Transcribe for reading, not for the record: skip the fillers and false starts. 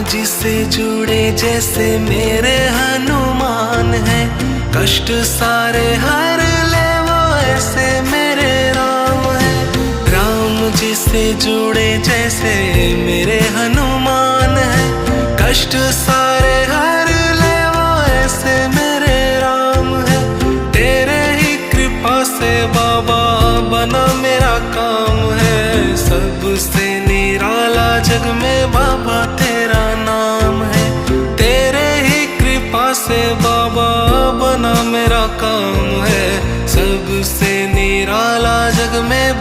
जी से जुड़े जैसे मेरे हनुमान है, कष्ट सारे हर ले वो ऐसे मेरे राम है। राम जी से जुड़े जैसे मेरे हनुमान है, कष्ट सारे हर ले वो ऐसे मेरे राम है। तेरे ही कृपा से बाबा बना मेरा काम है, सबसे निराला जग में बाबा तेरा नाम है। तेरे ही कृपा से बाबा बना मेरा काम है, सबसे निराला जग में